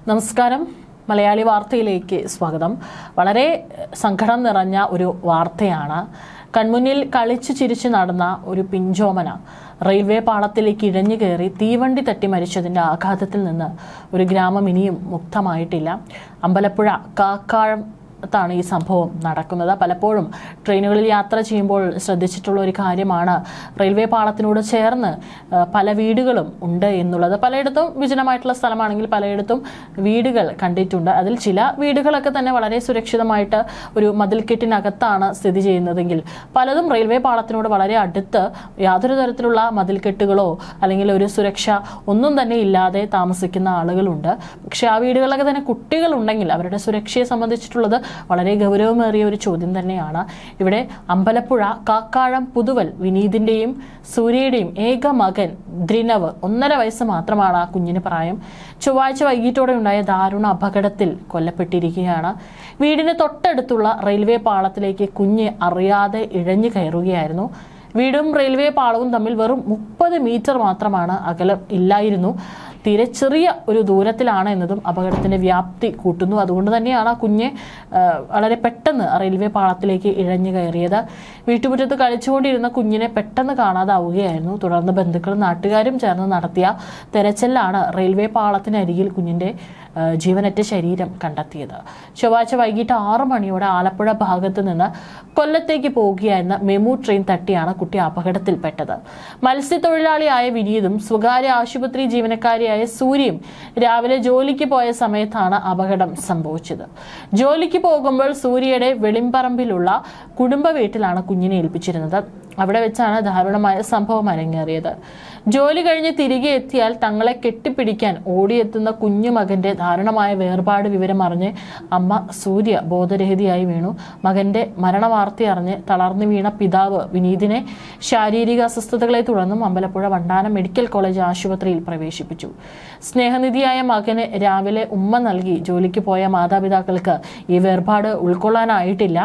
നമസ്കാരം. മലയാളി വാർത്തയിലേക്ക് സ്വാഗതം. വളരെ സങ്കടം നിറഞ്ഞ ഒരു വാർത്തയാണ്. കൺമുന്നിൽ കളിച്ചു ചിരിച്ചു നടന്ന ഒരു പിഞ്ചോമന റെയിൽവേ പാളത്തിലേക്ക് ഇഴഞ്ഞു കയറി തീവണ്ടി തട്ടി മരിച്ചതിൻ്റെ ആഘാതത്തിൽ നിന്ന് ഒരു ഗ്രാമം ഇനിയും മുക്തമായിട്ടില്ല. അമ്പലപ്പുഴ കാക്കാഴം ാണ് ഈ സംഭവം നടക്കുന്നത്. പലപ്പോഴും ട്രെയിനുകളിൽ യാത്ര ചെയ്യുമ്പോൾ ശ്രദ്ധിച്ചിട്ടുള്ള ഒരു കാര്യമാണ് റെയിൽവേ പാളത്തിനോട് ചേർന്ന് പല വീടുകളും ഉണ്ട് എന്നുള്ളത്. പലയിടത്തും വിജനമായിട്ടുള്ള സ്ഥലമാണെങ്കിൽ പലയിടത്തും വീടുകൾ കണ്ടിട്ടുണ്ട്. അതിൽ ചില വീടുകളൊക്കെ തന്നെ വളരെ സുരക്ഷിതമായിട്ട് ഒരു മതിൽക്കെട്ടിനകത്താണ് സ്ഥിതി ചെയ്യുന്നതെങ്കിൽ പലതും റെയിൽവേ പാളത്തിനോട് വളരെ അടുത്ത് യാതൊരു തരത്തിലുള്ള മതിൽക്കെട്ടുകളോ അല്ലെങ്കിൽ ഒരു സുരക്ഷ ഒന്നും തന്നെ ഇല്ലാതെ താമസിക്കുന്ന ആളുകളുണ്ട്. പക്ഷെ ആ വീടുകളിലൊക്കെ തന്നെ കുട്ടികളുണ്ടെങ്കിൽ അവരുടെ സുരക്ഷയെ സംബന്ധിച്ചിട്ടുള്ളത് വളരെ ഗൗരവമേറിയ ഒരു ചോദ്യം തന്നെയാണ്. ഇവിടെ അമ്പലപ്പുഴ കാക്കാഴം പുതുവൽ വിനീതിന്റെയും സൂര്യയുടെയും ഏക മകൻ ദ്രിനവ് 1.5 വയസ്സ് മാത്രമാണ് ആ കുഞ്ഞിന് പ്രായം. ചൊവ്വാഴ്ച വൈകിട്ടോടെ ഉണ്ടായ ദാരുണ അപകടത്തിൽ കൊല്ലപ്പെട്ടിരിക്കുകയാണ്. വീടിന് തൊട്ടടുത്തുള്ള റെയിൽവേ പാളത്തിലേക്ക് കുഞ്ഞ് അറിയാതെ ഇഴഞ്ഞു കയറുകയായിരുന്നു. വീടും റെയിൽവേ പാളവും തമ്മിൽ വെറും 30 മീറ്റർ മാത്രമാണ് അകലം ഇല്ലായിരുന്നു. തീരെ ചെറിയ ഒരു ദൂരത്തിലാണ് എന്നതും അപകടത്തിന്റെ വ്യാപ്തി കൂട്ടുന്നു. അതുകൊണ്ട് തന്നെയാണ് ആ കുഞ്ഞ് വളരെ പെട്ടെന്ന് റെയിൽവേ പാളത്തിലേക്ക് ഇഴഞ്ഞു കയറിയത്. വീട്ടുമുറ്റത്ത് കളിച്ചുകൊണ്ടിരുന്ന കുഞ്ഞിനെ പെട്ടെന്ന് കാണാതാവുകയായിരുന്നു. തുടർന്ന് ബന്ധുക്കളും നാട്ടുകാരും ചേർന്ന് നടത്തിയ തെരച്ചിലാണ് റെയിൽവേ പാളത്തിനരികിൽ കുഞ്ഞിന്റെ ജീവനറ്റ ശരീരം കണ്ടെത്തിയത്. ചൊവ്വാഴ്ച വൈകിട്ട് 6 മണിയോടെ ആലപ്പുഴ ഭാഗത്ത് നിന്ന് കൊല്ലത്തേക്ക് പോവുകയായിരുന്ന മെമു ട്രെയിൻ തട്ടിയാണ് കുട്ടി അപകടത്തിൽപ്പെട്ടത്. മത്സ്യത്തൊഴിലാളിയായ വിനീതും സ്വകാര്യ ആശുപത്രി ജീവനക്കാരിയായ സൂര്യയും രാവിലെ ജോലിക്ക് പോയ സമയത്താണ് അപകടം സംഭവിച്ചത്. ജോലിക്ക് പോകുമ്പോൾ സൂര്യയുടെ വെളിമ്പറമ്പിലുള്ള കുടുംബ വീട്ടിലാണ് കുഞ്ഞിനെ ഏൽപ്പിച്ചിരുന്നത്. അവിടെ വെച്ചാണ് ദാരുണമായ സംഭവം അരങ്ങേറിയത്. ജോലി കഴിഞ്ഞ് തിരികെ എത്തിയാൽ തങ്ങളെ കെട്ടിപ്പിടിക്കാൻ ഓടിയെത്തുന്ന കുഞ്ഞുമകന്റെ ദാരുണമായ വേർപാട് വിവരം അറിഞ്ഞ് അമ്മ സൂര്യ ബോധരഹിതയായി വീണു. മകന്റെ മരണവാർത്ത അറിഞ്ഞ് തളർന്നു വീണ പിതാവ് വിനീതിനെ ശാരീരിക അസ്വസ്ഥതകളെ തുടർന്നും അമ്പലപ്പുഴ വണ്ടാനം മെഡിക്കൽ കോളേജ് ആശുപത്രിയിൽ പ്രവേശിപ്പിച്ചു. സ്നേഹനിധിയായ മകന് രാവിലെ ഉമ്മ നൽകി ജോലിക്ക് പോയ മാതാപിതാക്കൾക്ക് ഈ വേർപാട് ഉൾക്കൊള്ളാനായിട്ടില്ല.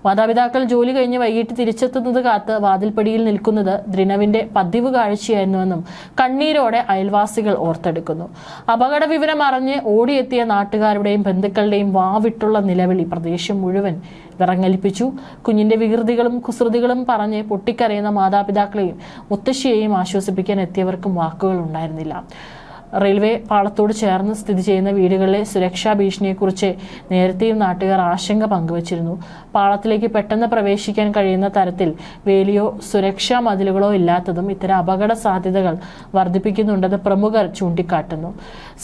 മാതാപിതാക്കൾ ജോലി കഴിഞ്ഞ് വൈകിട്ട് തിരിച്ചെത്തുന്നത് കാത്ത് വാതിൽപ്പടിയിൽ നിൽക്കുന്നത് ദ്രിനവിന്റെ പതിവ് കാഴ്ചയായിരുന്നുവെന്നും കണ്ണീരോടെ അയൽവാസികൾ ഓർത്തെടുക്കുന്നു. അപകട വിവരം അറിഞ്ഞ് ഓടിയെത്തിയ നാട്ടുകാരുടെയും ബന്ധുക്കളുടെയും വാവിട്ടുള്ള നിലവിളി പ്രദേശം മുഴുവൻ വിറങ്ങലിപ്പിച്ചു. കുഞ്ഞിന്റെ വികൃതികളും കുസൃതികളും പറഞ്ഞ് പൊട്ടിക്കരയുന്ന മാതാപിതാക്കളെയും മുത്തശ്ശിയെയും ആശ്വസിപ്പിക്കാൻ എത്തിയവർക്കും വാക്കുകൾ ഉണ്ടായിരുന്നില്ല. റെയിൽവേ പാളത്തോട് ചേർന്ന് സ്ഥിതി ചെയ്യുന്ന വീടുകളിലെ സുരക്ഷാ ഭീഷണിയെക്കുറിച്ച് നേരത്തെയും നാട്ടുകാർ ആശങ്ക പങ്കുവച്ചിരുന്നു. പാളത്തിലേക്ക് പെട്ടെന്ന് പ്രവേശിക്കാൻ കഴിയുന്ന തരത്തിൽ വേലിയോ സുരക്ഷാ മതിലുകളോ ഇല്ലാത്തതും ഇത്തരം അപകട സാധ്യതകൾ വർദ്ധിപ്പിക്കുന്നുണ്ടെന്ന് പ്രമുഖർ ചൂണ്ടിക്കാട്ടുന്നു.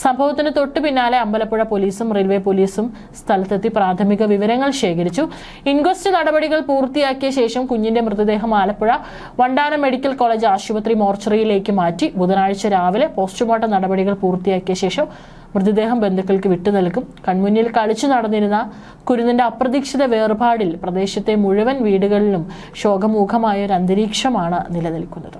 സംഭവത്തിന് തൊട്ടു പിന്നാലെ അമ്പലപ്പുഴ പോലീസും റെയിൽവേ പോലീസും സ്ഥലത്തെത്തി പ്രാഥമിക വിവരങ്ങൾ ശേഖരിച്ചു. ഇൻക്വസ്റ്റ് നടപടികൾ പൂർത്തിയാക്കിയ ശേഷം കുഞ്ഞിന്റെ മൃതദേഹം ആലപ്പുഴ വണ്ടാനം മെഡിക്കൽ കോളേജ് ആശുപത്രി മോർച്ചറിയിലേക്ക് മാറ്റി ബുധനാഴ്ച രാവിലെ പോസ്റ്റ്മോർട്ടം നടപടികൾ പൂർത്തിയാക്കിയ ശേഷം മൃതദേഹം ബന്ധുക്കൾക്ക് വിട്ടു നൽകും. കൺമുന്നിൽ കളിച്ചു നടന്നിരുന്ന കുരുന്നിന്റെ അപ്രതീക്ഷിത വേർപാടിൽ പ്രദേശത്തെ മുഴുവൻ വീടുകളിലും ശോകമൂഖമായ ഒരു അന്തരീക്ഷമാണ് നിലനിൽക്കുന്നത്.